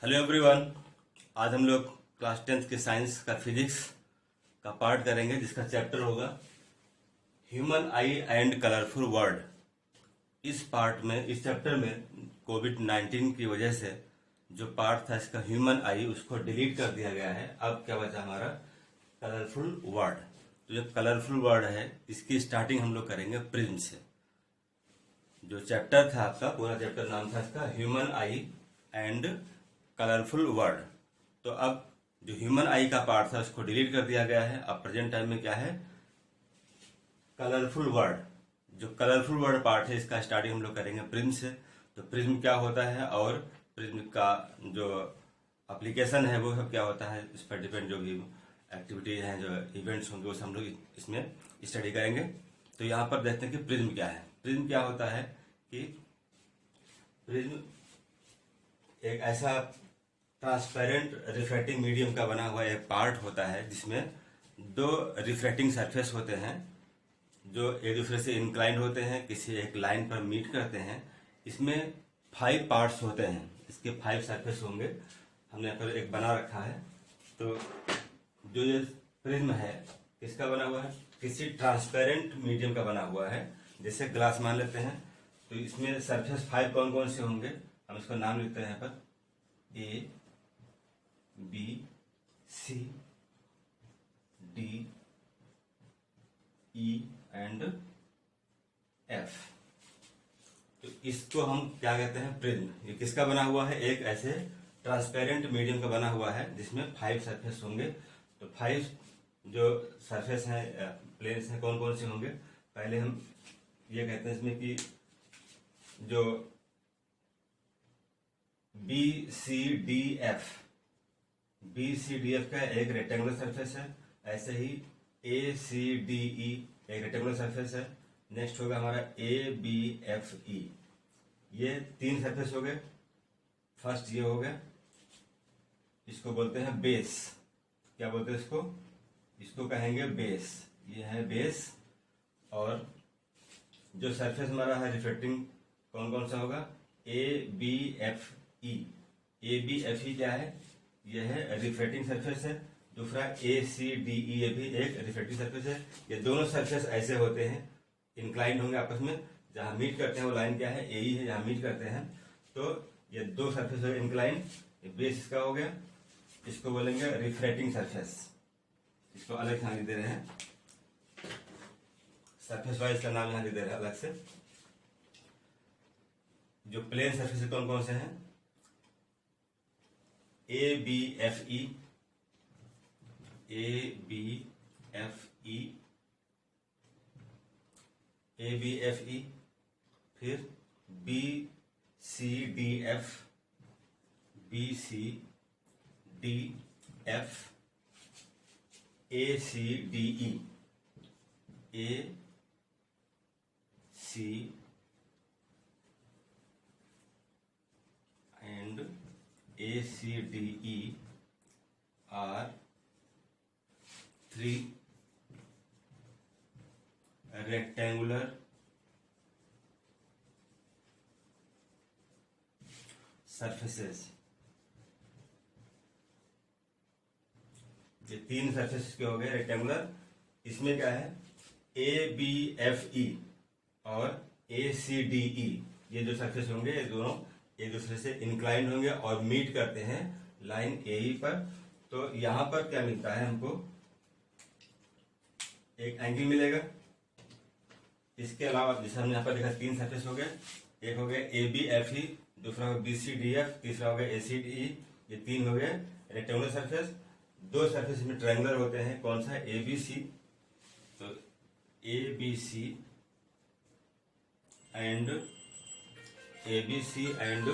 Hello everyone. आज हम लोग क्लास 10th के साइंस का फिजिक्स का पार्ट करेंगे जिसका चैप्टर होगा human I and colourful world. इस चैप्टर में कोविड-19 की वजह से जो पार्ट था इसका ह्यूमन आई उसको डिलीट कर दिया गया है। अब क्या बचा हमारा कलरफुल वर्ल्ड। तो जो कलरफुल वर्ल्ड है इसकी स्टार्टिंग हम लोग करेंगे प्रिज्म से। जो चैप्टर था आपका पूरा चैप्टर नाम था इसका human I and colourful word. तो अब जो ह्यूमन आई का पार्ट था उसको डिलीट कर दिया गया है। अब प्रेजेंट टाइम में क्या है कलरफुल वर्ड। जो कलरफुल वर्ड पार्ट है इसका स्टार्टिंग हम लोग करेंगे प्रिज्म से। तो प्रिज्म क्या होता है और प्रिज्म का जो एप्लीकेशन है वो सब क्या होता है इस पर डिपेंड। जो भी एक्टिविटीज हैं जो इवेंट्स होंगे वो हम लोग इसमें स्टडी करेंगे। तो यहाँ पर देखते हैं कि प्रिज्म क्या है। प्रिज्म क्या होता है कि प्रिज्म एक ऐसा ट्रांसपेरेंट रिफ्रैक्टिंग मीडियम का बना हुआ एक पार्ट होता है जिसमें दो रिफ्रैक्टिंग सरफेस होते हैं जो एक दूसरे से इंक्लाइंड होते हैं, किसी एक लाइन पर मीट करते हैं। इसमें 5 पार्ट्स होते हैं, इसके 5 सरफेस होंगे। हमने यहाँ पर एक बना रखा है। तो जो ये प्रिज्म है किसका बना हुआ है, किसी ट्रांसपेरेंट मीडियम का बना हुआ है। जैसे ग्लास मान लेते हैं तो इसमें सरफेस 5 कौन कौन से होंगे, हम इसको नाम लिखते हैं यहाँ पर A B C D E and F. तो इसको हम क्या कहते हैं प्रिज्म। ये किसका बना हुआ है, एक ऐसे ट्रांसपेरेंट मीडियम का बना हुआ है जिसमें 5 सरफेस होंगे। तो 5 जो सरफेस हैं प्लेन्स हैं कौन कौन से होंगे, पहले हम ये कहते हैं इसमें कि जो बी सी डी एफ का एक रेक्टेंगुलर सरफेस है। ऐसे ही ए सी डी ई एक रेक्टेंगुलर सरफेस है। नेक्स्ट होगा हमारा ए बी एफ ई, ये 3 सरफेस हो गए। फर्स्ट ये हो गया, इसको बोलते हैं बेस। क्या बोलते हैं इसको, इसको कहेंगे बेस। ये है बेस। और जो सरफेस हमारा है रिफ्लेक्टिंग कौन कौन सा होगा, A B F E. A B F E क्या है, यह है रिफ्लेक्टिंग सरफेस है। दूसरा ए सी डी ई, ये भी एक रिफ्लेक्टिंग सरफेस है। ये दोनों सरफेस ऐसे होते हैं, इंक्लाइंड होंगे आपस में। जहां मीट करते हैं वो लाइन क्या है, ए ही है जहां मीट करते हैं। तो ये 2 सरफेस है इंक्लाइंड। ये बेस इसका हो गया। इसको बोलेंगे रिफ्लेक्टिंग सरफेस। इसको अलग ध्यान दे रहे हैं, सरफेस वाइज का नाम यहां दे रहे हैं अलग से। जो प्लेन सरफेस कौन कौन से हैं, A B F E, A B F E, A B F E, फिर B C D F, B C D F, A C D E, A C and A C D E are 3 rectangular surfaces। ये 3 surface के हो गए rectangular. इसमें क्या है A B F E और A C D E, ये जो सरफेस होंगे ये दोनों एक दूसरे से इंक्लाइंड होंगे और मीट करते हैं लाइन ए ही पर। तो यहां पर क्या मिलता है हमको, एक एंगल मिलेगा। इसके अलावा जैसे हमने यहां पर देखा 3 सरफेस हो गए। एक हो गया ए बी एफ ई, दूसरा हो गया बी सी डी एफ, तीसरा हो गया ए सी डी ई। ये 3 हो गए रेक्टेंगुलर सरफेस। 2 सरफेस में ट्रायंगुलर होते हैं, कौन सा है, ए बी सी। तो A B C and ABC and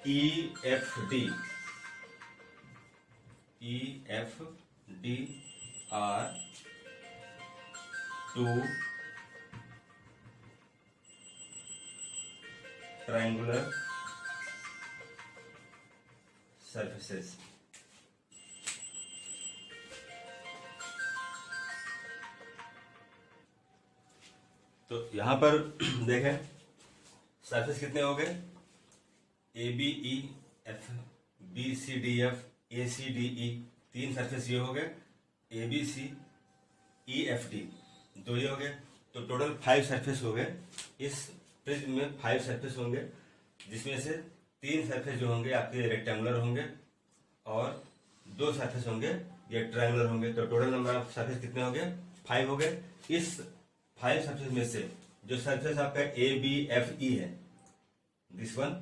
EFD are 2 triangular surfaces। तो यहां पर देखें सरफेस कितने हो गए? A B E F, B C D F, A C D E, 3 surface ये हो गए, A B C E F D 2 ये हो गए। तो टोटल 5 सरफेस हो गए। इस प्रिज्म में 5 सरफेस होंगे, जिसमें से 3 सरफेस जो होंगे आपके रेक्टेंगुलर होंगे और 2 सरफेस होंगे ये ट्रायंगुलर होंगे। तो टोटल नंबर ऑफ सरफेस कितने हो गए? 5 हो गए। इस 5 सरफेस में से जो सरफेस आपका ए बी एफ ई है, this one,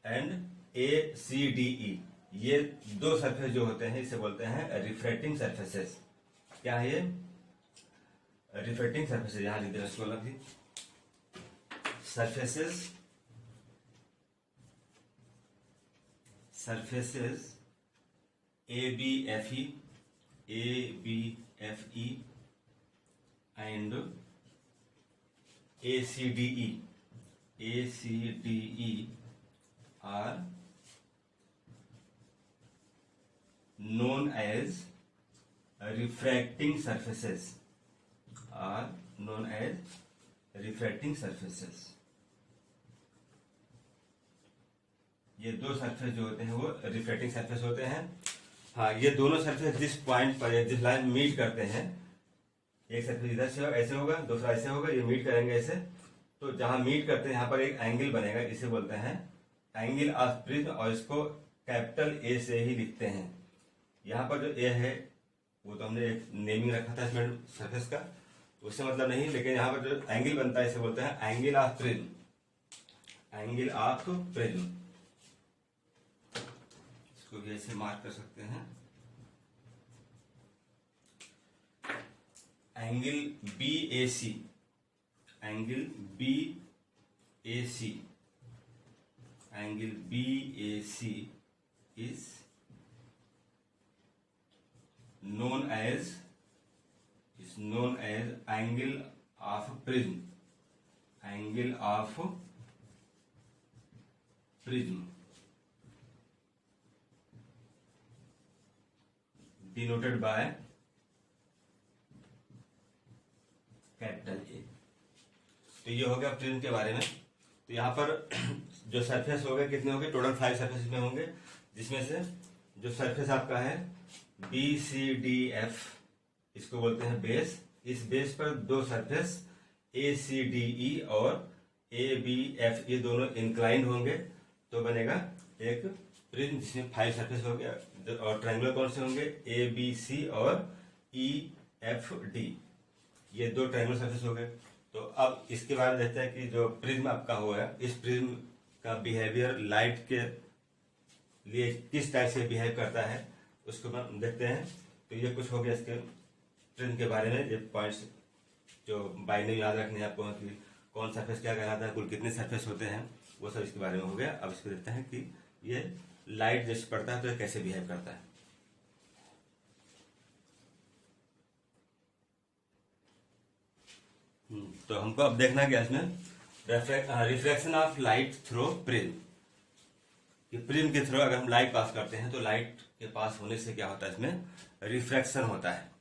and A C D E, ये 2 सरफेस जो होते हैं इसे बोलते हैं रिफ्रैक्टिंग सरफेसेस। क्या है ये? Refracting surfaces. यहां लिख देना इसको अलग ही, surfaces A B F E and A C D E are known as refracting surfaces, are known as refracting surfaces। ये 2 सरफेस जो होते हैं वो रिफ्रैक्टिंग सरफेस होते हैं। हाँ, ये दोनों सरफेस जिस पॉइंट पर जिस लाइन मीट करते हैं, एक सरफेस इधर से ऐसे होगा, दूसरा ऐसे होगा, ये मीट करेंगे ऐसे। तो जहां मीट करते हैं यहाँ पर एक एंगल बनेगा, इसे बोलते हैं एंगल ऑफ प्रिज्म, और इसको कैपिटल ए से ही लिखते हैं। यहाँ पर जो ए है वो तो हमने एक नेमिंग रखा था इसमें सरफेस का, उससे मतलब नहीं, लेकिन यहाँ पर जो एंगल बनता है इसे बोलते हैं angle of prism, angle of prism. इसको भी ऐसे मार्क कर सकते हैं, angle B A C, angle B A C, angle B A C is known as angle of prism, angle of prism, denoted by capital A. तो ये हो गया प्रिज्म के बारे में। तो यहाँ पर जो सरफेस हो गए कितने हो गए? टोटल 5 सरफेस में होंगे, जिसमें से जो सरफेस आपका है बी सी डी एफ, इसको बोलते हैं बेस। इस बेस पर 2 सरफेस ए सी डी ई और ए बी एफ, ये दोनों इंक्लाइंड होंगे, तो बनेगा एक प्रिज्म जिसमें 5 सरफेस हो गया। और ट्रायंगुलर कौन से होंगे? ए बी सी और ई एफ डी, ये 2 ट्रायंगुलर सरफेस हो गए। तो अब इसके बारे में देखते हैं कि जो प्रिज्म आपका हुआ है, इस प्रिज्म का बिहेवियर लाइट के लिए किस टाइप से बिहेव करता है उसको हम देखते हैं। तो ये कुछ हो गया इसके प्रिज्म के बारे में, ये पॉइंट्स जो बाइनरी याद रखने हैं आपको कि कौन सरफेस क्या कहलाता है, कुल कितने सरफेस होते हैं, वो सब इसके बारे में हो गया। अब इसको देखते हैं कि ये लाइट जैसे पड़ता है तो ये कैसे बिहेव करता है। तो हमको अब देखना क्या इसमें, reflection of light through prism. कि प्रिज्म के थ्रू अगर हम लाइट पास करते हैं तो लाइट के पास होने से क्या होता है, इसमें रिफ्रैक्शन होता है।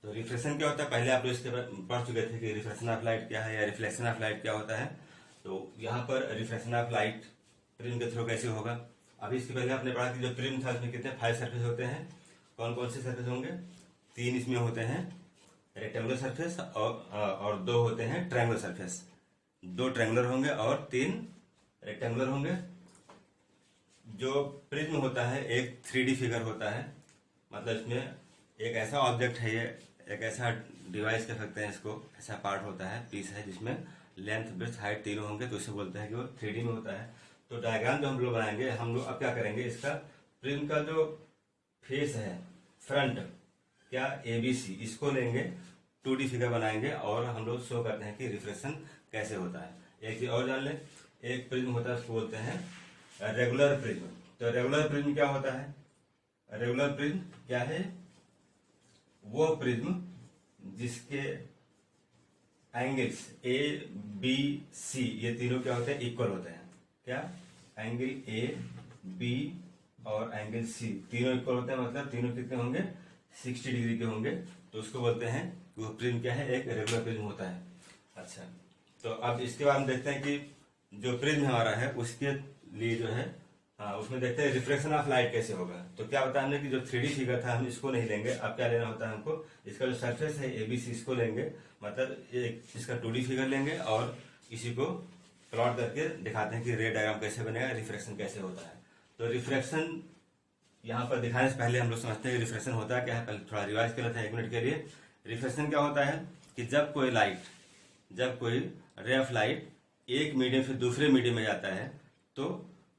तो रिफ्लेक्शन क्या होता है, पहले आप लोग इसके पढ़ चुके थे कि रिफ्लेक्शन ऑफ लाइट क्या है या रिफ्लेक्शन ऑफ लाइट क्या होता है। तो यहाँ पर रिफ्लेक्शन ऑफ लाइट प्रिज्म के थ्रू कैसे होगा। अभी इसके पहले आपने पढ़ा कि जो प्रिज्म था उसमें कितने 5 सरफेस होते हैं, कौन कौन से सरफेस होंगे? 3 इसमें होते हैं रेक्टेंगुलर सरफेस और 2 होते हैं ट्रायंगुलर सरफेस। 2 ट्रायंगुलर होंगे और 3 रेक्टेंगुलर होंगे। जो प्रिज्म होता है एक 3D फिगर होता है, मतलब इसमें एक ऐसा ऑब्जेक्ट है, ये एक ऐसा डिवाइस कह सकते हैं इसको, ऐसा पार्ट होता है, पीस है, जिसमें लेंथ ब्रेड्थ हाइट तीनों होंगे, तो इसे बोलते हैं कि वो 3D में होता है। तो डायग्राम जो हम लोग बनाएंगे, हम लोग अब क्या करेंगे, इसका प्रिज्म का जो फेस है फ्रंट, क्या ABC, इसको लेंगे 2D फिगर बनाएंगे और हम लोग शो करते हैं कि रिफ्लेक्शन कैसे होता है। एक चीज और जान लें, एक प्रिज्म होता है उसको बोलते हैं रेगुलर प्रिज्म। तो रेगुलर प्रिज्म क्या होता है? रेगुलर प्रिज्म क्या है? वो प्रिज्म जिसके एंगल्स A B C ये तीनों क्या होते हैं, इक्वल होते हैं। क्या? एंगल A B और एंगल C तीनों इक्वल होते हैं, मतलब तीनों कितने होंगे, 60 डिग्री के होंगे। तो उसको बोलते हैं वो प्रिज्म क्या है, एक रेगुलर प्रिज्म होता है। अच्छा, तो अब इसके बाद हम देखते हैं कि जो प्रिज्म हमारा है उसके लिए जो है, हाँ, उसमें देखते हैं रिफ्लेक्शन ऑफ लाइट कैसे होगा। तो क्या बताया हमने कि जो 3D फिगर था हम इसको नहीं लेंगे। अब क्या लेना होता है हमको, इसका जो सरफेस है ABC इसको लेंगे, मतलब एक इसका 2D फिगर लेंगे और इसी को प्लॉट करके दिखाते हैं कि रे डायग्राम कैसे बनेगा, रिफ्लेक्शन कैसे होता है। तो रिफ्लेक्शन यहाँ पर दिखाने से पहले हम लोग समझते हैं कि रिफ्लेक्शन होता है क्या है। पहले थोड़ा रिवाइज कर लेते हैं 1 मिनट के लिए। रिफ्लेक्शन क्या होता है कि जब कोई रे ऑफ लाइट एक मीडियम से दूसरे मीडियम में जाता है तो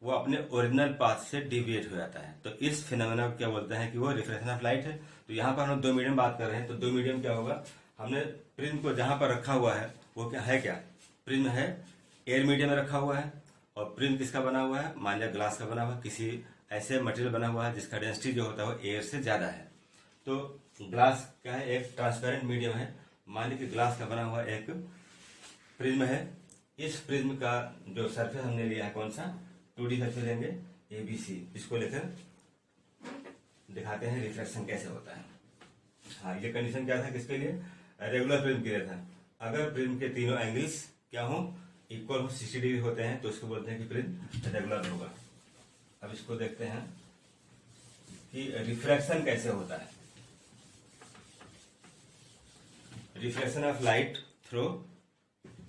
वो अपने ओरिजिनल पाथ से डिविएट हो जाता है। तो इस फिनोमेना को क्या बोलते हैं कि वो रिफ्लेक्शन ऑफ लाइट है। तो यहाँ पर हम 2 मीडियम बात कर रहे हैं, तो 2 मीडियम क्या होगा, हमने प्रिज्म को जहां पर रखा हुआ है वो क्या है, प्रिज्म है एयर मीडियम में रखा हुआ है। और प्रिज्म किसका बना हुआ है, मान लिया ग्लास का बना हुआ है, किसी ऐसे मटेरियल बना हुआ है जिसका डेंसिटी जो होता है वो एयर से ज्यादा है। तो ग्लास क्या है, एक ट्रांसपेरेंट मीडियम है। मान लीजिए कि ग्लास का बना हुआ एक प्रिज्म है। इस प्रिज्म का जो सरफेस हमने लिया है कौन सा, 2D सरफेस लेंगे ABC। इसको लेकर दिखाते हैं रिफ्लेक्शन कैसे होता है। हाँ, ये कंडीशन क्या था किसके लिए, रेगुलर प्रिज्म के लिए था। अगर प्रिज्म के तीनों एंगल्स क्या हो, इक्वल हो, 60 डिग्री होते हैं तो इसको बोलते हैं कि प्रिज्म रेगुलर होगा। अब इसको देखते हैं कि रिफ्लेक्शन कैसे होता है। Reflection of light through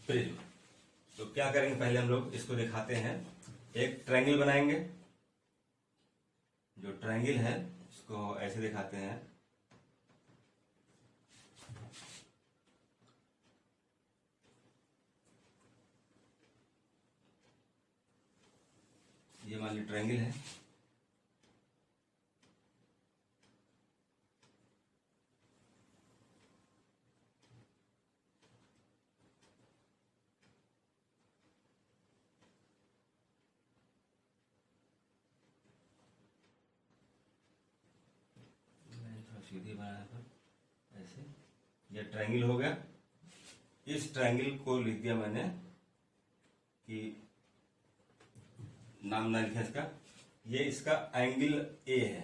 prism. तो क्या करेंगे, पहले हम लोग इसको दिखाते हैं। एक ट्रायंगल बनाएंगे, जो ट्रायंगल है इसको ऐसे दिखाते हैं। ये मान लीजिए ट्रायंगल है। सीधी बनाना था ऐसे, ये ट्रायंगल हो गया। इस ट्रायंगल को लिख दिया मैंने कि नाम ना लिखा इसका, ये इसका एंगल A है।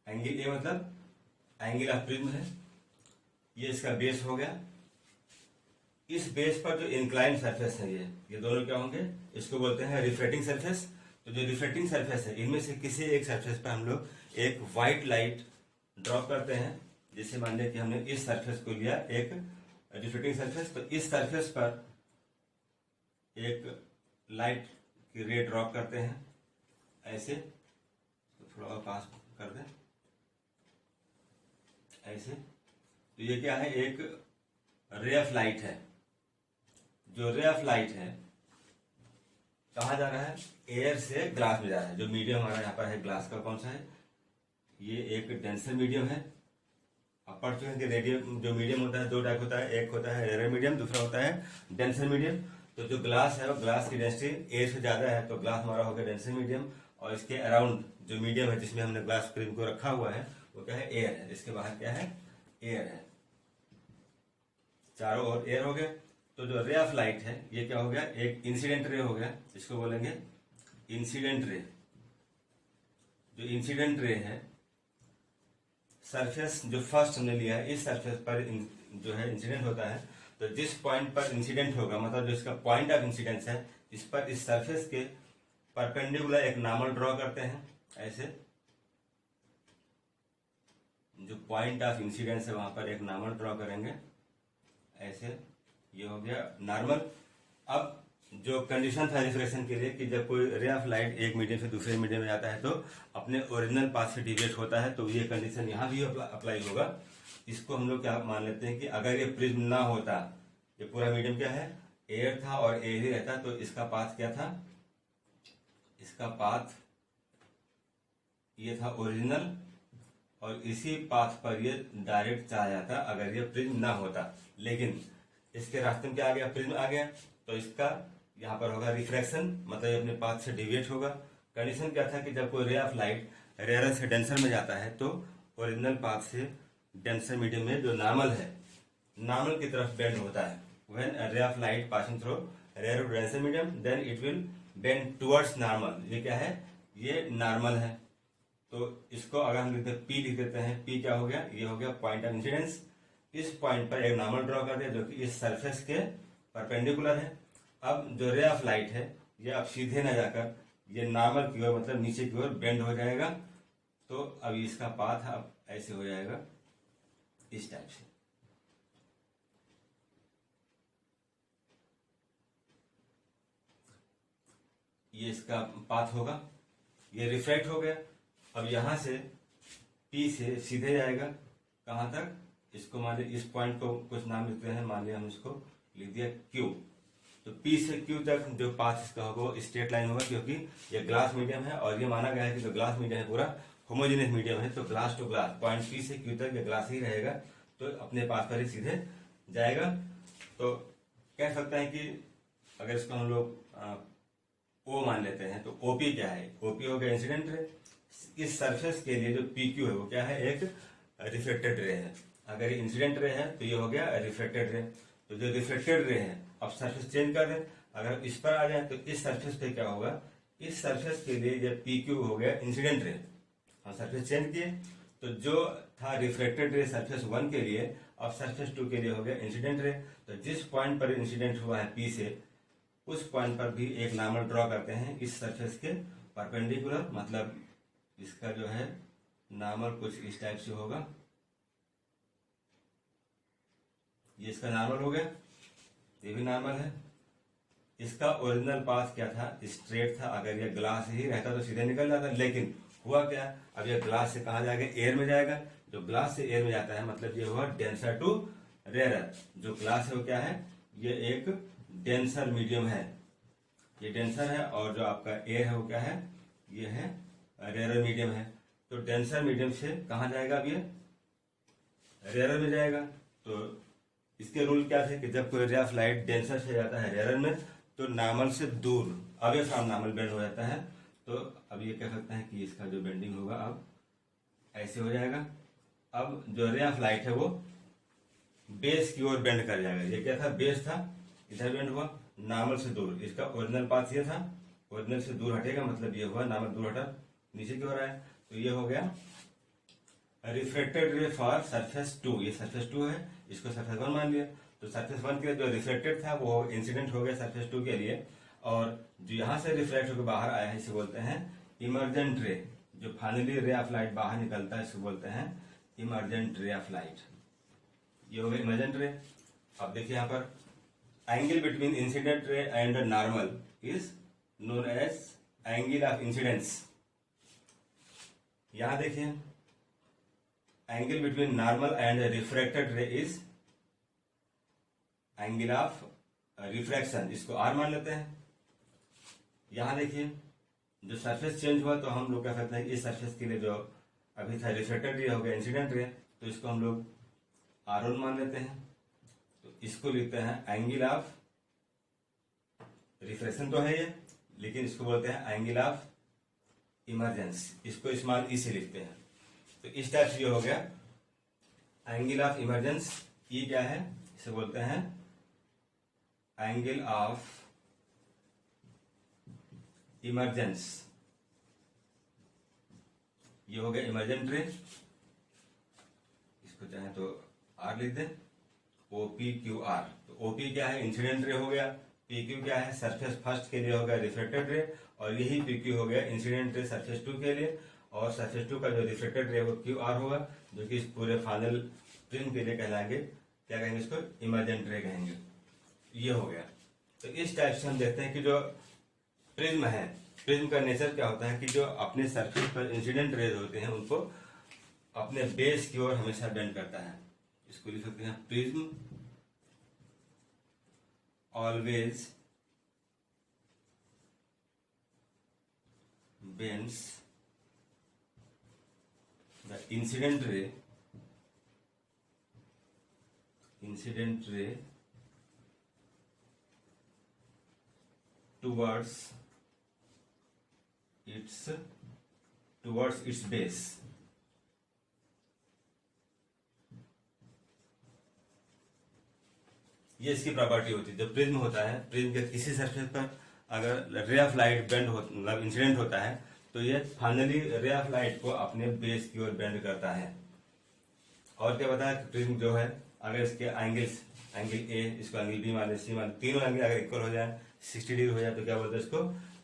एंगल A मतलब एंगल ऑफ प्रिज्म है। ये इसका बेस हो गया। इस बेस पर जो इंक्लाइन सरफेस है ये दोनों क्या होंगे, इसको बोलते हैं रिफ्लेक्टिंग सरफेस। तो जो रिफ्लेक्टिंग सरफेस है इनमें से किसी एक सरफेस पर हम लोग एक व्हाइट लाइट ड्रॉप करते हैं। जैसे मान लिया कि हमने इस सरफेस को लिया एक रिफ्लेक्टिंग सरफेस, तो इस सरफेस पर एक लाइट की रे ड्रॉप करते हैं ऐसे। तो थोड़ा और पास कर दें ऐसे। तो ये क्या है, एक रे ऑफ लाइट है। जो रे ऑफ लाइट है कहाँ जा रहा है, एयर से ग्लास में जा रहा है। जो मीडियम हमारा यहाँ पर है ग्लास का, कौन सा है, ये एक डेंसर मीडियम है। आप पढ़ चुके हैं कि रेडियम जो मीडियम होता है 2 टाइप होता है, एक होता है रेयर मीडियम, दूसरा होता है डेंसर मीडियम। तो जो ग्लास है वो ग्लास की डेंसिटी एयर से ज्यादा है, तो ग्लास हमारा हो गया डेंसर मीडियम। और इसके अराउंड जो मीडियम है जिसमें हमने ग्लास प्रिज्म को रखा हुआ है वो क्या है, एयर है। इसके बाहर क्या है, एयर है। चारों ओर एयर हो गया। तो जो रे ऑफ लाइट है ये क्या हो गया, एक इंसिडेंट रे हो गया, इसको बोलेंगे इंसिडेंट रे। जो इंसिडेंट रे है, सरफेस जो फर्स्ट हमने लिया है इस सरफेस पर जो है इंसिडेंट होता है। तो जिस पॉइंट पर इंसिडेंट होगा, मतलब जो इसका पॉइंट ऑफ इंसिडेंस है, इस पर इस सरफेस के परपेंडिकुलर एक नॉर्मल ड्रॉ करते हैं ऐसे। जो पॉइंट ऑफ इंसिडेंस है वहां पर एक नॉर्मल ड्रॉ करेंगे ऐसे। ये हो गया नॉर्मल। अब जो कंडीशन था रिफ्लेक्शन के लिए कि जब कोई रे ऑफ लाइट एक मीडियम से दूसरे मीडियम में जाता है तो अपने ओरिजिनल पाथ से डिविएट होता है, तो ये कंडीशन यहाँ भी अप्लाई होगा। इसको हम लोग क्या मान लेते हैं कि अगर ये प्रिज्म ना होता, ये पूरा मीडियम क्या है, एयर था और एयर ही रहता, तो इसका पाथ क्या था, इसका पाथ ये था ओरिजिनल, और इसी पाथ पर ये डायरेक्ट चला जाता अगर ये प्रिज्म ना होता। लेकिन इसके रास्ते में क्या आ गया, प्रिज्म आ गया, तो इसका यहाँ पर होगा रिफ्रैक्शन, मतलब ये अपने पाथ से डिविएट होगा। कंडीशन क्या था कि जब कोई रे ऑफ लाइट रेयर से डेंसर में जाता है तो ओरिजिनल पाथ से डेंसर मीडियम में जो नॉर्मल है, नॉर्मल की तरफ बेंड होता है। When a ray of light passing through rare to denser medium then it will bend towards normal. ये क्या है, ये नॉर्मल है। तो इसको अगर हम लिखते हैं पी लिख देते हैं, पी क्या हो गया, ये हो गया पॉइंट ऑफ इंसिडेंस। इस पॉइंट पर एक नॉर्मल ड्रॉ कर दिया जो कि इस सरफेस के परपेंडिकुलर है। अब जो रे ऑफ लाइट है ये अब सीधे ना जाकर ये नॉर्मल की ओर मतलब नीचे की ओर बेंड हो जाएगा। तो अब इसका पाथ अब ऐसे हो जाएगा इस टाइप से। ये इसका पाथ होगा, ये रिफ्लेक्ट हो गया। अब यहां से P से सीधे जाएगा कहां तक, इसको मान लिया इस पॉइंट को कुछ नाम लिखते हैं, मान लिया हम इसको लिख दिया Q। तो P से Q तक जो पाथ इसका होगा वो स्ट्रेट लाइन होगा, क्योंकि ये ग्लास मीडियम है और ये माना गया है कि जो ग्लास मीडियम है पूरा होमोजेनियस मीडियम है, तो glass to glass point P से Q तक ये ग्लास ही रहेगा, तो अपने पाथ पर ही सीधे जाएगा। तो कह सकते हैं कि अगर इसको हम लोग O मान लेते हैं तो OP क्या है, OP हो गया इंसिडेंट रे। इस सरफेस के लिए जो PQ है वो क्या है, एक रिफ्लेक्टेड रे है। अगर ये इंसिडेंट रे है तो ये हो गया रिफ्लेक्टेड रे। तो जो रिफ्लेक्टेड रे है अब सरफेस चेंज कर दें, अगर इस पर आ जाए तो इस सरफेस पे क्या होगा, इस सरफेस के लिए जब PQ हो गया इंसिडेंट रे, हम सरफेस चेंज किए तो जो था रिफ्लेक्टेड रे सरफेस 1 के लिए अब सरफेस 2 के लिए हो गया इंसिडेंट रे। तो जिस पॉइंट पर इंसिडेंट हुआ है P से, उस पॉइंट पर भी एक नॉर्मल ड्रॉ करते हैं इस सरफेस के परपेंडिकुलर, मतलब इसका जो है नॉर्मल कुछ इस टाइप से होगा। ये इसका नॉर्मल हो गया, ये भी नॉर्मल है। इसका ओरिजिनल पाथ क्या था, स्ट्रेट था। अगर ये ग्लास ही रहता तो सीधे निकल जाता, लेकिन हुआ क्या, अब ये ग्लास से कहा जाएगा, एयर में जाएगा। जो ग्लास से एयर में जाता है मतलब ये हुआ डेंसर टू रेयर। जो ग्लास है वो क्या है, ये एक डेंसर मीडियम है, ये डेंसर है, और जो आपका एयर है वो क्या है, ये है रेयर मीडियम है। तो डेंसर मीडियम से कहा जाएगा, अब ये रेयर में जाएगा। तो इसके रूल क्या थे कि जब कोई रे ऑफ लाइट डेंसर से जाता है रेयर में तो नॉर्मल से दूर अवे फ्रॉम नॉर्मल बेंड हो जाता है। तो अब ये कह सकते हैं कि इसका जो बेंडिंग होगा अब ऐसे हो जाएगा। अब जो रे ऑफ लाइट है वो बेस की ओर बेंड कर जाएगा। ये क्या था, बेस था, इधर बेंड हुआ नॉर्मल से दूर। इसका ओरिजिनल पाथ ये था, ओरिजिनल से दूर हटेगा मतलब ये हुआ नॉर्मल दूर हटा नीचे की ओर आया, तो ये हो गया रिफ्लेक्टेड रे फॉर सरफेस 2। ये सरफेस 2 है, इसको सरफेस 1 मान लिया। तो सरफेस 1 के लिए जो रिफ्लेक्टेड था वो इंसिडेंट हो गया सरफेस 2 के लिए, और जो यहां से रिफ्लेक्ट होकर बाहर आया है इसे बोलते हैं इमर्जेंट रे। जो फाइनली रे ऑफ लाइट बाहर निकलता है इसको बोलते हैं इमर्जेंट रे ऑफ लाइट। ये हो गया इमर्जेंट रे। अब देखिए यहाँ पर angle between incident ray and normal is known as angle of incidence. यहां देखिए angle between normal and refracted ray is angle of refraction, इसको R मान लेते हैं। यहां देखिए जो सरफेस चेंज हुआ तो हम लोग क्या कहते हैं, इस सरफेस के लिए जो अभी था रिफ्लेक्टेड रे हो गया इंसिडेंट रे, तो इसको हम लोग R1 मान लेते हैं। तो इसको लिखते हैं एंगल ऑफ रिफ्रैक्शन तो है ये, लेकिन इसको बोलते हैं एंगल ऑफ इमर्जेंस, इसको स्मॉल ई से लिखते हैं। तो इस टाइप से ये हो गया एंगल ऑफ इमरजेंस। ई क्या है, इसे बोलते हैं एंगल ऑफ इमरजेंस। ये हो गया इमरजेंट रे, इसको चाहे तो R लिख दें, OPQR। तो OP क्या है, इंसिडेंट रे हो गया। PQ क्या है, सरफेस फर्स्ट के लिए हो गया रिफ्लेक्टेड रे, और यही PQ हो गया इंसिडेंट रे सरफेस 2 के लिए, और सरफेस 2 का जो रिफ्लेक्टेड रे वो QR होगा, जो कि इस पूरे फाइनल प्रिज्म के लिए कहलाएंगे, क्या कहेंगे इसको, इमर्जेंट रे कहेंगे। ये हो गया। तो इस टाइप से हम देखते हैं कि जो प्रिज्म है, प्रिज्म का नेचर क्या होता है कि जो अपने सरफेस पर इंसिडेंट रेज होते हैं उनको अपने बेस की ओर हमेशा बेंड करता है। इसको लिख सकते हैं prism always bends the incident ray towards its base। ये इसकी प्रॉपर्टी होती है। जो प्रिज्म होता है, प्रिज्म के किसी सरफेस पर अगर रे ऑफ लाइट बेंड हो मतलब इंसिडेंट होता है तो ये फाइनली रे ऑफ लाइट को अपने बेस की ओर बेंड करता है। और क्या बताया, प्रिज्म जो है अगर इसके एंगल A, इसको एंगल B मान ले, C मान, तीनों एंगल अगर इक्वल हो जाए 60 डिग्री हो जाए तो क्या बोलते हैं इसको,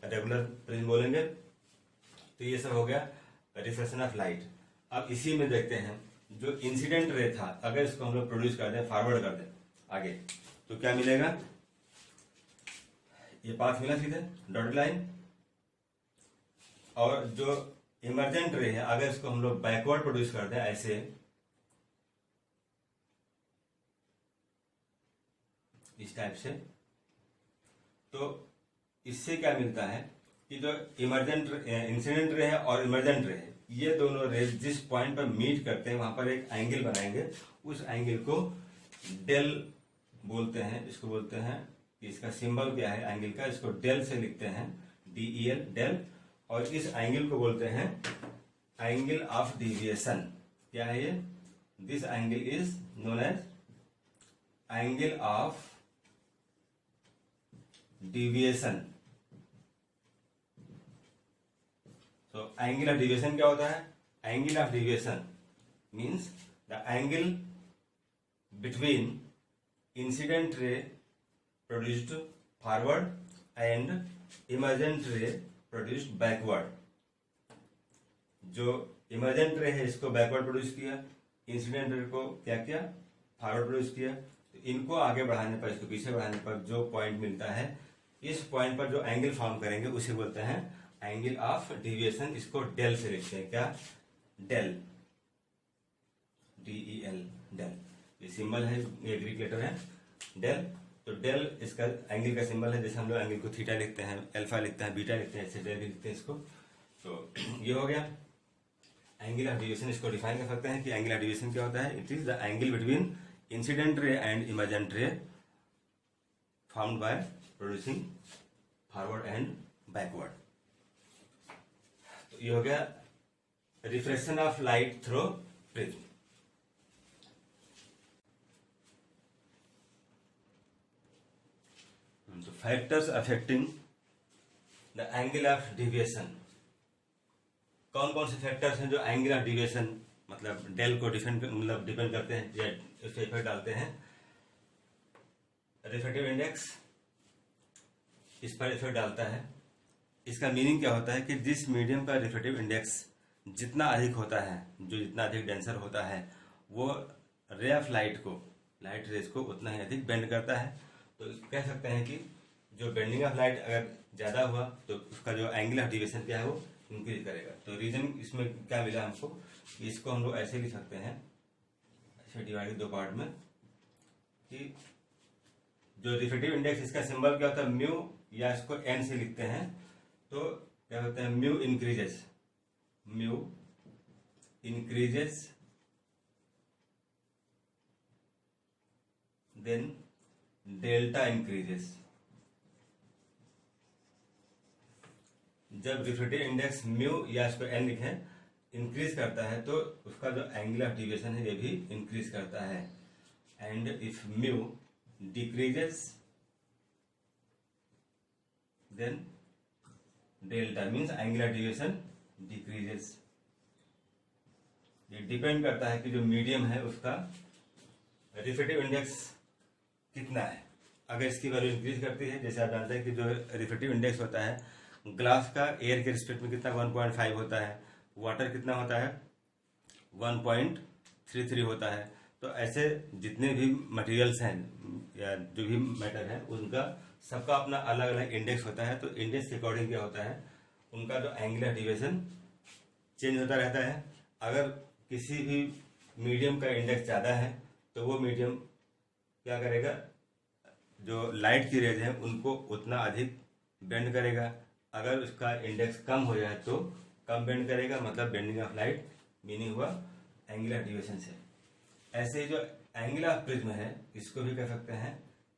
रेगुलर प्रिज्म बोलेंगे। तो ये सब हो गया रिफ्लेक्शन ऑफ लाइट। अब इसी में देखते हैं जो इंसिडेंट रे था, अगर इसको हम लोग प्रोड्यूस कर दें, फॉरवर्ड कर दें आगे, तो क्या मिलेगा, ये पाथ मिला सीधे डॉटेड लाइन। और जो इमर्जेंट रे है, अगर इसको हम लोग बैकवर्ड प्रोड्यूस कर दें ऐसे, इस टाइप से, तो इससे क्या मिलता है कि जो इंसिडेंट रे है और इमर्जेंट रे है, ये दोनों रे जिस पॉइंट पर मीट करते हैं वहां पर एक एंगल बनाएंगे, उस एंगल को डेल बोलते हैं। इसको बोलते हैं, इसका सिंबल क्या है एंगल का, इसको डेल से लिखते हैं, DEL डेल। और इस एंगल को बोलते हैं एंगल ऑफ डिविएशन। क्या है ये, this angle is known as angle of deviation. तो एंगल ऑफ डिविएशन क्या होता है, angle of deviation means the angle between incident ray produced forward and emergent ray produced backward. जो इमर्जेंट रे है इसको बैकवर्ड प्रोड्यूस किया, incident ray को क्या किया, फॉरवर्ड प्रोड्यूस किया। तो इनको आगे बढ़ाने पर, इसको पीछे बढ़ाने पर जो पॉइंट मिलता है, इस पॉइंट पर जो एंगल फॉर्म करेंगे उसे बोलते हैं एंगल ऑफ डिविएशन। इसको डेल से लिखते हैं, क्या, डेल, DEL डेल। ये सिंबल है, ये ग्रीक लेटर है डेल। तो डेल इसका एंगल का सिंबल है, जैसे हम लोग एंगल को थीटा लिखते हैं, अल्फा लिखते हैं, बीटा लिखते हैं, ऐसे डेल लिखते हैं इसको। तो ये हो गया एंगल ऑफ डिविएशन। इसको डिफाइन कर सकते हैं कि एंगल ऑफ डिविएशन क्या होता है, it is the angle between incident ray and emergent ray formed by producing forward and backward. तो ये हो गया reflection of light through prism. तो factors affecting the angle of deviation, कौन कौन से फैक्टर्स हैं जो एंगल ऑफ डिविएशन मतलब डेल को डिपेंड करते हैं, या उस पर इफेक्ट डालते हैं। रिफ्रैक्टिव इंडेक्स इस पर इफेक्ट डालता है। इसका मीनिंग क्या होता है कि जिस मीडियम का रिफ्रैक्टिव इंडेक्स जितना अधिक होता है, जो जितना अधिक डेंसर होता है, वो रे ऑफ लाइट को, लाइट रेज को उतना ही अधिक बेंड करता है। तो कह सकते हैं कि जो बेंडिंग ऑफ लाइट अगर ज्यादा हुआ तो उसका जो एंगल ऑफ डिविएशन क्या है वो इंक्रीज करेगा। तो रीजन इसमें क्या मिला हमको, इसको हम लोग ऐसे लिख सकते हैं, ऐसे डिवाइडेड दो पार्ट में, कि जो रिफ्रैक्टिव इंडेक्स इसका सिंबल क्या होता है, म्यू, या इसको एन से लिखते हैं। तो क्या होता है, mu increases, mu increases, then delta increases. जब रिफ्रैक्टिव इंडेक्स म्यू या इसको एन लिखें इंक्रीज करता है तो उसका जो एंगल ऑफ डिविएशन है ये भी इंक्रीज करता है। And if mu decreases then delta means angle of deviation decreases. ये डिपेंड करता है कि जो मीडियम है उसका रिफ्रैक्टिव इंडेक्स कितना है। अगर इसकी वैल्यू इंक्रीज करती है, जैसे आप जानते हैं कि जो रिफ्रैक्टिव इंडेक्स होता है ग्लास का एयर के रिस्पेक्ट में कितना 1.5 होता है, वाटर कितना होता है 1.33 होता है। तो ऐसे जितने भी मटेरियल्स हैं या जो भी मैटर है उनका सबका अपना अलग अलग इंडेक्स होता है। तो इंडेक्स के अकॉर्डिंग क्या होता है, उनका जो एंगल ऑफ डिविएशन चेंज होता रहता है। अगर किसी भी मीडियम का इंडेक्स ज़्यादा है तो वो मीडियम क्या करेगा, जो लाइट की रेज है उनको उतना अधिक बेंड करेगा। अगर उसका इंडेक्स कम हो जाए तो कम बेंड करेगा, मतलब बेंडिंग ऑफ लाइट मीनिंग हुआ एंगल ऑफ डिविएशन से। ऐसे ही जो एंगल ऑफ प्रिज्म है इसको भी कह सकते हैं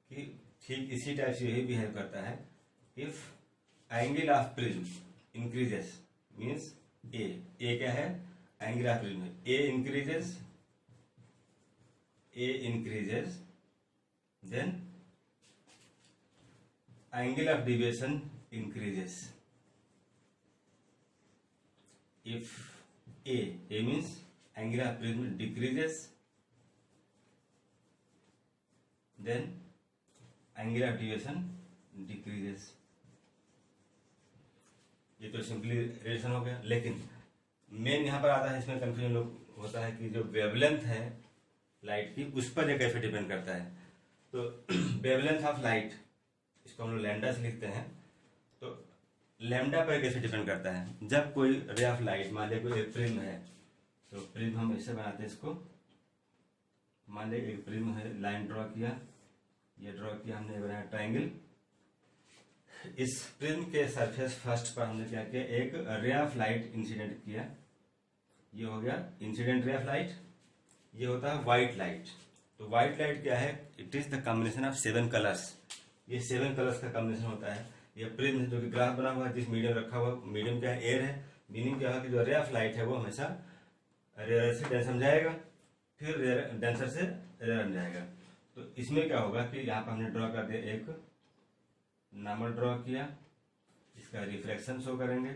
कि ठीक इसी टाइप से यही बिहेव करता है। If angle of prism increases means A क्या है, angle of prism, A increases then angle of deviation increases. If a means angle of prism decreases, then angle of deviation decreases. ये तो simply relation हो गया, लेकिन main यहाँ पर आता है, इसमें कंफ्यूजन लोग होता है कि जो वेवलेंथ है लाइट की उस पर ये कैसे डिपेंड करता है। तो वेवलेंथ ऑफ लाइट, इसको हम लोग लैम्डा से लिखते हैं, तो लैम्डा पर कैसे डिपेंड करता है। जब कोई रे ऑफ लाइट, मान लिया कोई एक प्रिज्म है, तो प्रिज्म हम ऐसे बनाते हैं इसको, मान लिया एक प्रिज्म है, लाइन ड्रॉ किया, ये ड्रॉ किया हमने, बनाया ट्राइंगल। इस प्रिज्म के सरफेस फर्स्ट पर हमने क्या किया, एक रे ऑफ लाइट इंसिडेंट किया, ये हो गया इंसिडेंट रे ऑफ लाइट। ये होता है व्हाइट लाइट। तो व्हाइट लाइट क्या है, it is the combination of 7 colours. ये 7 कलर्स का कॉम्बिनेशन होता है। ये प्रिज्म है जो कि ग्लास बना हुआ है, जिस मीडियम रखा हुआ, मीडियम क्या है, एयर है। मीनिंग क्या है कि जो रे ऑफ लाइट है वो हमेशा रेयर से डेंसर में जाएगा, फिर डेंसर से रेयर में जाएगा। तो इसमें क्या होगा कि यहाँ पर हमने ड्रॉ कर दिया, एक नॉर्मल ड्रॉ किया, इसका रिफ्लेक्शन शो करेंगे,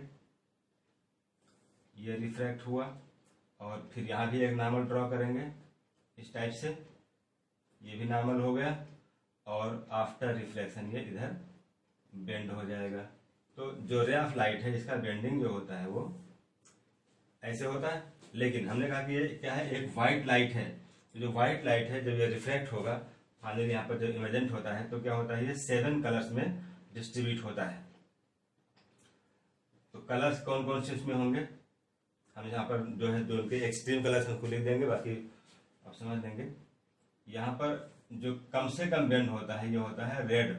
ये रिफ्रैक्ट हुआ, और फिर यहाँ भी एक नॉर्मल ड्रॉ करेंगे इस टाइप से, ये भी नॉर्मल हो गया, और आफ्टर रिफ्लेक्शन ये इधर बेंड हो जाएगा। तो जो रे ऑफ लाइट है इसका बेंडिंग जो होता है वो ऐसे होता है। लेकिन हमने कहा कि ये क्या है, एक व्हाइट लाइट है। जो व्हाइट लाइट है जब ये रिफ्लेक्ट होगा, फाइनली यहाँ पर जब इमेजेंट होता है, तो क्या होता है, ये 7 कलर्स में डिस्ट्रीब्यूट होता है। तो कलर्स कौन कौन से इसमें होंगे, हम यहाँ पर जो है दो के एक्सट्रीम कलर्स हमको लिख देंगे, बाकी आप समझ लेंगे। यहाँ पर जो कम से कम बेंड होता है ये होता है रेड,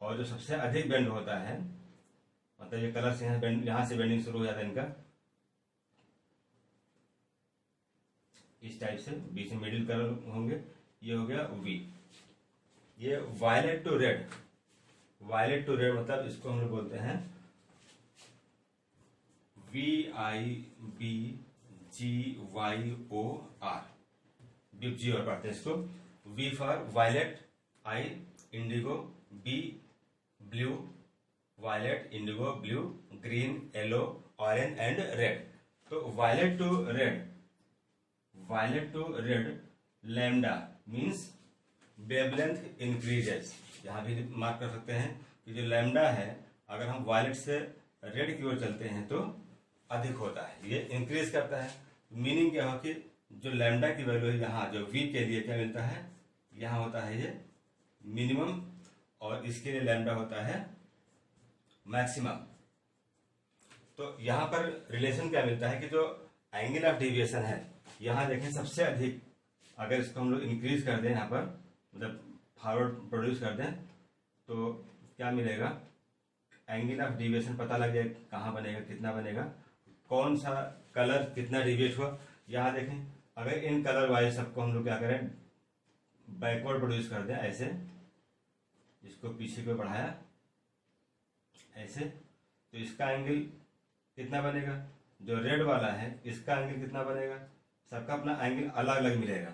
और जो सबसे अधिक बेंड होता है, मतलब ये कलर्स यहाँ से बेंडिंग शुरू हो जाता है इनका, इस टाइप से बीच में मिडिल कलर होंगे, ये हो गया वी। ये violet to red, violet to red मतलब इसको हम लोग बोलते हैं VIBGYOR, बिग और पढ़ते हैं इसको। V for violet, I indigo, B blue, violet, indigo, blue, green, yellow, orange and red. तो violet to red lambda means wavelength increases. यहाँ भी मार्क कर सकते हैं कि जो लैम्डा है, अगर हम वायलेट से रेड की ओर चलते हैं तो अधिक होता है, ये इंक्रीज करता है। मीनिंग क्या हो कि जो लैम्डा की वैल्यू है यहाँ, जो वी के लिए क्या मिलता है, यहाँ होता है ये मिनिमम, और इसके लिए लैम्डा होता है मैक्सिमम। तो यहाँ पर रिलेशन क्या मिलता है कि जो एंगल ऑफ डेविएशन है, यहाँ देखें सबसे अधिक, अगर इसको हम लोग इंक्रीज कर दें, यहाँ पर मतलब फॉरवर्ड प्रोड्यूस कर दें, तो क्या मिलेगा, एंगल ऑफ डेविएशन पता लग जाए कहाँ बनेगा, कितना बनेगा, कौन सा कलर कितना डेविएट हुआ। यहाँ देखें, अगर इन कलर वाइज सबको हम लोग क्या करें, बैकवर्ड प्रोड्यूस कर दें ऐसे, इसको पीछे को बढ़ाया ऐसे, तो इसका एंगल कितना बनेगा, जो रेड वाला है इसका एंगल कितना बनेगा, सबका अपना एंगल अलग अलग मिलेगा।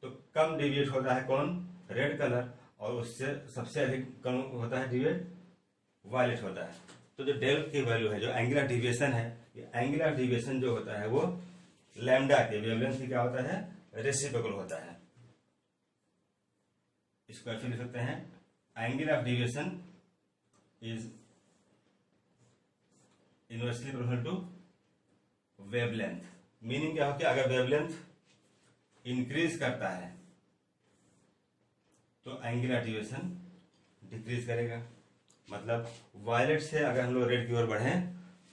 तो कम डेविएट होता है कौन, रेड कलर, और उससे सबसे अधिक कम होता है डेविएट वायलेट होता है। तो जो डेल की वैल्यू है, जो एंगल ऑफ डेविएशन है, ये एंगल ऑफ डेविएशन जो होता है वो लैम्डा के वेवलेंथ की क्या होता है, रेसिप्रोकल होता है। इसको ऐसे लिख सकते हैं, angle of deviation is inversely proportional to wavelength. Meaning क्या हो कि अगर वेवलेंथ इंक्रीज करता है तो एंगल ऑफ डेविएशन डिक्रीज करेगा। मतलब वायलेट से अगर हम लोग रेड की ओर बढ़े,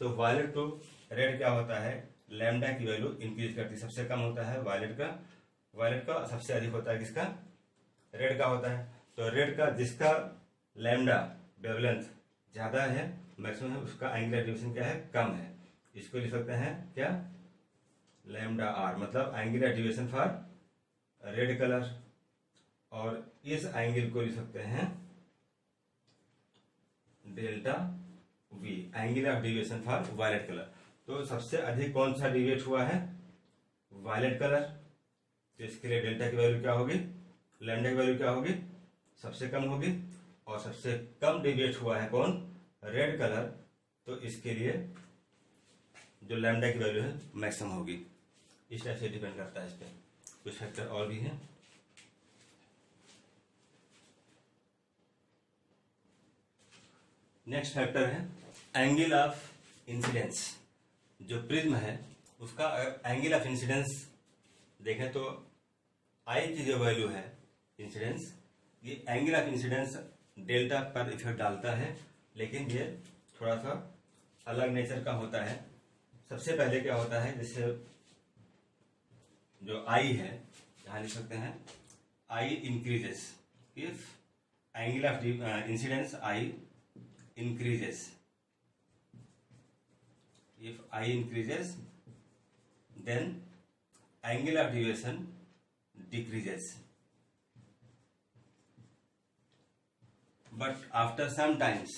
तो वायलेट टू रेड क्या होता है, लैम्डा की वैल्यू इंक्रीज करती है, सबसे कम होता है वायलेट का सबसे अधिक होता है किसका, रेड का होता है। तो रेड का जिसका लैम्डा वेवलेंथ ज्यादा है, मैक्सिमम है, उसका एंगल ऑफ डेविएशन क्या है, कम है। इसको लिख सकते हैं क्या, लैम्डा आर, मतलब angle of deviation for red colour, और इस एंगल को लिख सकते हैं delta V, angle of deviation for violet colour. तो सबसे अधिक कौन सा डेविएट हुआ है, वायलेट कलर, तो इसके लिए डेल्टा की वैल्यू क्या होगी, लैम्डा की वैल्यू क्या होगी, सबसे कम होगी, और सबसे कम डेविएट हुआ है कौन, रेड कलर, तो इसके लिए जो लैम्डा की वैल्यू है मैक्सिमम होगी। इस टाइप से डिपेंड करता है, इस पर कुछ फैक्टर और भी हैं। नेक्स्ट फैक्टर है एंगल ऑफ इंसिडेंस। जो प्रिज्म है उसका एंगल ऑफ इंसिडेंस देखें तो आई की जो वैल्यू है इंसिडेंस, ये एंगल ऑफ इंसिडेंस डेल्टा पर इफेक्ट डालता है, लेकिन ये थोड़ा सा अलग नेचर का होता है। सबसे पहले क्या होता है, जैसे जो आई है यहाँ लिख सकते हैं I increases if angle of incidence I increases, if I increases then angle of deviation decreases, but after some times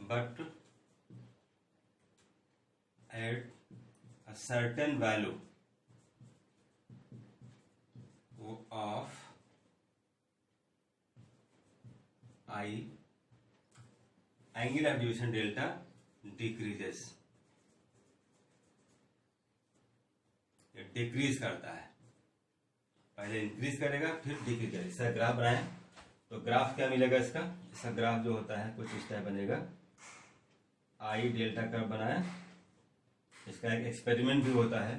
but at a certain value of I angle of deviation delta decreases, ये decrease करता है, पहले increase करेगा फिर decrease करेगा। इसका graph बनाए तो ग्राफ क्या मिलेगा, इसका ग्राफ जो होता है कुछ इस टाइप बनेगा। आई डेल्टा कर्व बनाया, इसका एक एक्सपेरिमेंट भी होता है,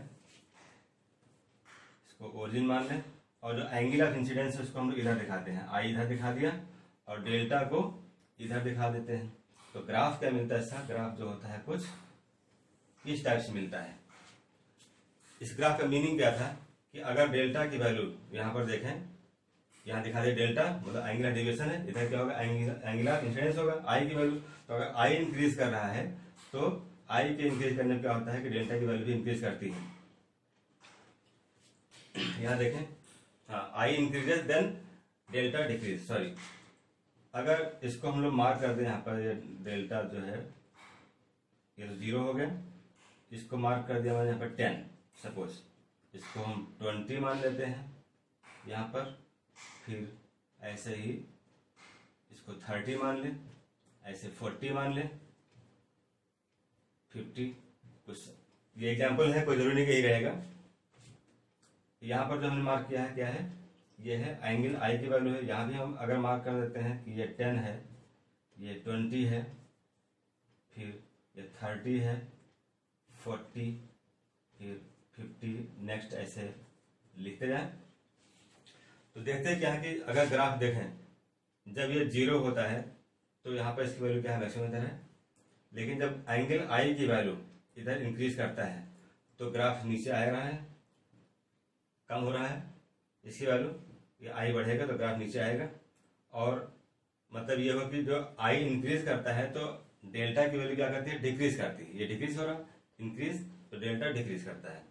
इसको ओरिजिन मान लें, और जो एंगल ऑफ इंसिडेंस है उसको हम लोग इधर दिखाते हैं, आई इधर दिखा दिया और डेल्टा को इधर दिखा देते हैं। तो ग्राफ क्या मिलता है, इसका ग्राफ जो होता है कुछ इस टाइप से मिलता है। इस ग्राफ का मीनिंग क्या था कि अगर डेल्टा की वैल्यू यहाँ पर देखें, यहाँ दिखा दे डेल्टा मतलब एंगल ऑफ डेविएशन है, इधर क्या होगा एंगल ऑफ इंसिडेंस होगा आई की वैल्यू। तो अगर आई इंक्रीज कर रहा है तो आई के इंक्रीज करने में क्या होता है कि डेल्टा की वैल्यू भी इंक्रीज करती है। यहाँ देखें, हाँ I increases then delta decrease, sorry अगर इसको हम लोग मार्क कर दें यहाँ पर, ये डेल्टा जो है ये तो 0 हो गया, इसको मार्क कर दिया मैंने यहाँ पर 10, सपोज इसको हम 20 मान लेते हैं यहाँ पर, फिर ऐसे ही इसको 30 मान लें, ऐसे 40 मान लें, 50, कुछ ये एग्जाम्पल है, कोई जरूरी नहीं कि यही रहेगा। यहाँ पर जो हमने मार्क किया है क्या है, ये है एंगल आई की वैल्यू है। यहाँ भी हम अगर मार्क कर देते हैं कि ये 10 है, ये 20 है, फिर ये 30 है, 40, फिर 50, नेक्स्ट ऐसे लिखते जाएं। तो देखते हैं क्या है कि अगर ग्राफ देखें जब ये 0 होता है तो यहाँ पर इसकी वैल्यू क्या है, मैक्सिमम इधर है, लेकिन जब एंगल आई की वैल्यू इधर इंक्रीज करता है तो ग्राफ नीचे आ रहा है, कम हो रहा है इसकी वैल्यू, ये आई बढ़ेगा तो ग्राफ नीचे आएगा। और मतलब ये हो कि जो आई इंक्रीज करता है तो डेल्टा की वैल्यू क्या करती है, डिक्रीज करती है। ये डिक्रीज हो रहा, इंक्रीज तो डेल्टा डिक्रीज करता है,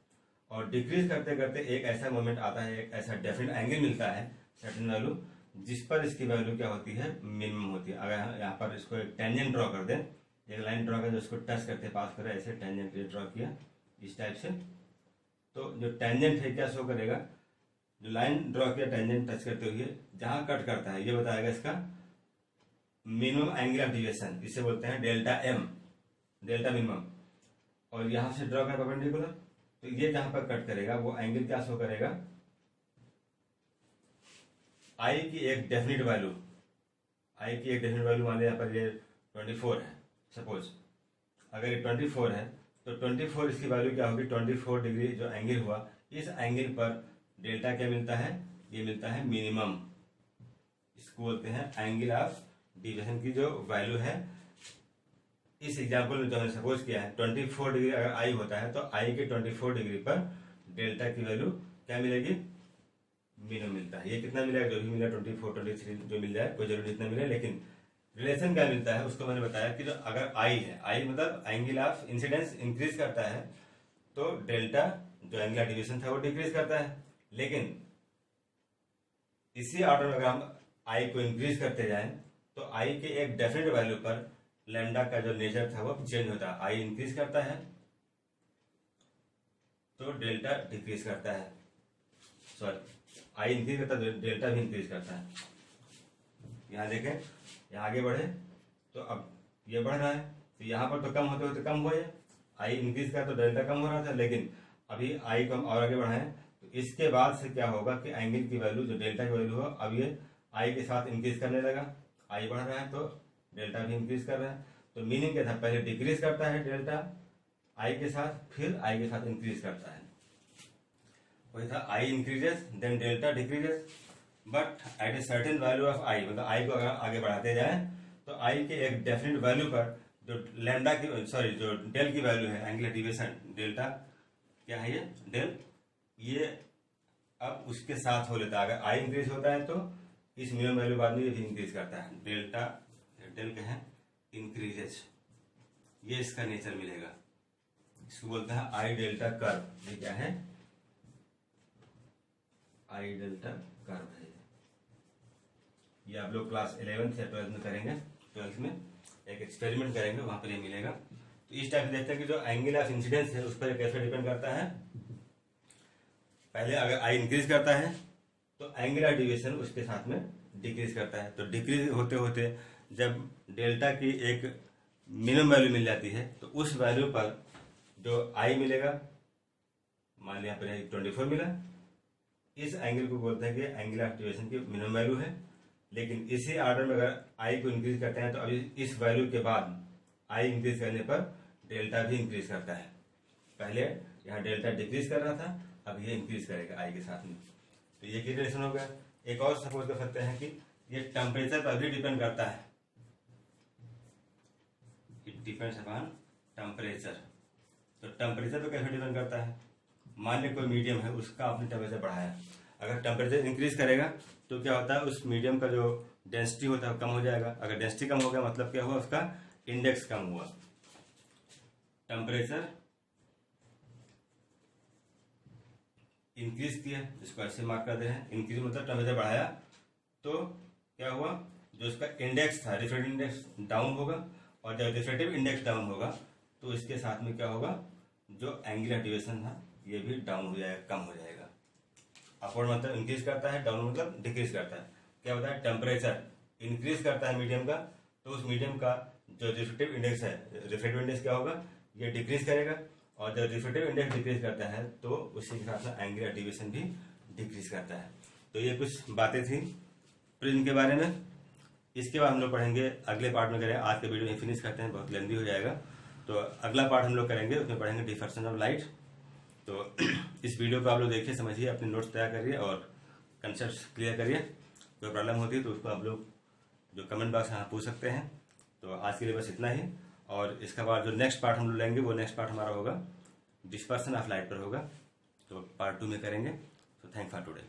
और डिक्रीज करते करते एक ऐसा मोमेंट आता है, एक ऐसा डेफिनेट एंगल मिलता है सर्टेन वैल्यू, जिस पर इसकी वैल्यू क्या होती है, मिनिमम होती है। अगर यहाँ पर इसको एक टेंजेंट ड्रॉ कर दें, एक लाइन ड्रॉ कर, उसको टच करते पास करें, ऐसे टेंजेंट ड्रॉ किया इस टाइप से, तो जो टेंजेंट है क्या शो करेगा, जो लाइन ड्रॉ किया टेंजेंट टच करते हुए जहां कट करता है ये बताएगा इसका मिनिमम एंगल ऑफ डेविएशन, इसे बोलते हैं डेल्टा एम, डेल्टा मिनिमम। और यहां से ड्रॉ कर परपेंडिकुलर, तो ये जहां पर कट करेगा वो एंगल क्या शो करेगा, आई की एक डेफिनेट वैल्यू, आई की एक डेफिनेट वैल्यू मान लिया यहाँ पर ये 24 है सपोज, अगर ये 24 है तो 24 इसकी वैल्यू क्या होगी, 24 डिग्री जो एंगल हुआ, इस एंगल पर डेल्टा क्या मिलता है, ये मिलता है मिनिमम, इसको बोलते हैं एंगल ऑफ डेविएशन की जो वैल्यू है। इस एग्जांपल में जो हमने सपोज किया है 24 डिग्री अगर आई होता है तो आई के 24 डिग्री पर डेल्टा की वैल्यू क्या मिलेगी, मिनिमम मिलता है। ये कितना मिलेगा, जो भी मिला 24, 23 जो मिल जाए, कोई जरूरी इतना मिले, लेकिन रिलेशन क्या मिलता है उसको मैंने बताया कि जो अगर आई है, आई मतलब एंगल ऑफ इंसिडेंस इंक्रीज करता है तो डेल्टा जो एंगल ऑफ डेविएशन था वो डिक्रीज करता है। लेकिन इसी ऑर्डर में अगर हम आई को इंक्रीज करते जाएं तो आई के एक डेफिनेट वैल्यू पर लैम्डा का जो नेचर था वो चेंज होता है, आई इंक्रीज करता है तो डेल्टा डिक्रीज करता है, सॉरी आई इंक्रीज करता है डेल्टा भी इंक्रीज करता है। यहाँ देखें, यहाँ आगे बढ़े तो अब ये बढ़ रहा है, तो यहाँ पर तो कम होते होते कम हो, आई इंक्रीज का तो डेल्टा कम हो रहा था, लेकिन अभी आई को हम और आगे बढ़ाएं तो तो इसके बाद से क्या होगा कि एंगल की वैल्यू जो डेल्टा की वैल्यू हो, अब ये आई के साथ इंक्रीज करने लगा, आई बढ़ रहा है तो डेल्टा भी इंक्रीज कर रहा है। तो मीनिंग क्या था, पहले डिक्रीज करता है डेल्टा आई के साथ, फिर आई के साथ इंक्रीज करता है। वही था, I increases then delta decreases, but at a certain value of I, मतलब आई को अगर आगे बढ़ाते जाए तो आई के एक डेफिनेट वैल्यू पर जो लैम्डा की जो डेल की वैल्यू है, एंगुलर डेविएशन डेल्टा क्या है, ये डेल, ये अब उसके साथ हो लेता है। अगर आई इंक्रीज होता है तो इस मिनिमम वैल्यू बाद में ये भी इंक्रीज करता है, डेल्टा डेल क्या है, इंक्रीजेस। ये इसका नेचर मिलेगा, इसको बोलते हैं आई डेल्टा कर्व। ये क्या है, आई डेल्टा कर्व है। ये आप लोग क्लास 11th या 12th में करेंगे, 12th में एक एक्सपेरिमेंट करेंगे, वहां पर ये मिलेगा। तो इस टाइप से देखते हैं कि जो एंगल ऑफ इंसिडेंस है उस पर कैसे डिपेंड करता है। पहले अगर आई इंक्रीज करता है तो एंगुलर डेविएशन उसके साथ में डिक्रीज करता है। तो डिक्रीज होते होते जब डेल्टा की एक मिनिमम वैल्यू मिल जाती है तो उस वैल्यू पर जो आई मिलेगा, मान लिया यहाँ पर 24 मिला, इस एंगल को बोलते हैं कि एंगल ऑफ डेविएशन की मिनिमम वैल्यू है। लेकिन इसी ऑर्डर में अगर आई को इंक्रीज करते हैं तो अभी इस वैल्यू के बाद आई इंक्रीज करने पर डेल्टा भी इंक्रीज करता है। पहले यहाँ डेल्टा डिक्रीज कर रहा था, अब ये इंक्रीज करेगा आई के साथ में। तो ये क्या रिलेशन हो गया। एक और सपोज कर सकते हैं कि ये टेम्परेचर पर भी डिपेंड करता है, इट डिपेंड्स अपॉन टेम्परेचर। तो टेम्परेचर पर कैसे डिपेंड करता है, मान लीजिए कोई मीडियम है, उसका आपने टेम्परेचर बढ़ाया, अगर टेम्परेचर इंक्रीज करेगा तो क्या होता है, उस मीडियम का जो डेंसिटी होता है कम हो जाएगा। अगर डेंसिटी कम हो गया मतलब क्या हुआ, उसका इंडेक्स कम हुआ। टेम्परेचर इंक्रीज किया, इसको ऐसे मार्क कर दे हैं, इंक्रीज मतलब टेम्परेचर बढ़ाया तो क्या हुआ, जो उसका इंडेक्स था रिफ्रेक्टिव इंडेक्स डाउन होगा, और जब रिफ्रेक्टिव इंडेक्स डाउन होगा तो इसके साथ में क्या होगा, जो एंगुलर डेविएशन था ये भी डाउन हो जाएगा, कम हो जाएगा। अपवर्ड मतलब इंक्रीज करता है, डाउन मतलब डिक्रीज करता है। क्या होता है, टेम्परेचर इंक्रीज करता है मीडियम का तो उस मीडियम का जो रिफ्रेक्टिव इंडेक्स है, रिफ्रेक्टिव इंडेक्स क्या होगा, ये डिक्रीज करेगा, और जब रिफ्रेक्टिव इंडेक्स डिक्रीज करता है तो उसी के साथ साथ एंगुलर डेविएशन भी डिक्रीज करता है। तो ये कुछ बातें थी प्रिज्म के बारे में। इसके बाद हम लोग पढ़ेंगे अगले पार्ट में, करें आज के वीडियो में फिनिश करते हैं, बहुत लेंदी हो जाएगा। तो अगला पार्ट हम लोग करेंगे, उसमें पढ़ेंगे डिफरक्शन ऑफ लाइट। तो इस वीडियो को आप लोग देखिए, समझिए, अपने नोट्स तैयार करिए और कंसेप्ट क्लियर करिए। कोई प्रॉब्लम होती है तो उसको आप लोग जो कमेंट बॉक्स में पूछ सकते हैं। तो आज के लिए बस इतना ही, और इसके बाद जो नेक्स्ट पार्ट हम लोग लेंगे वो नेक्स्ट पार्ट हमारा होगा डिस्पर्सन ऑफ लाइट पर होगा, तो पार्ट 2 में करेंगे। तो थैंक फॉर टुडे।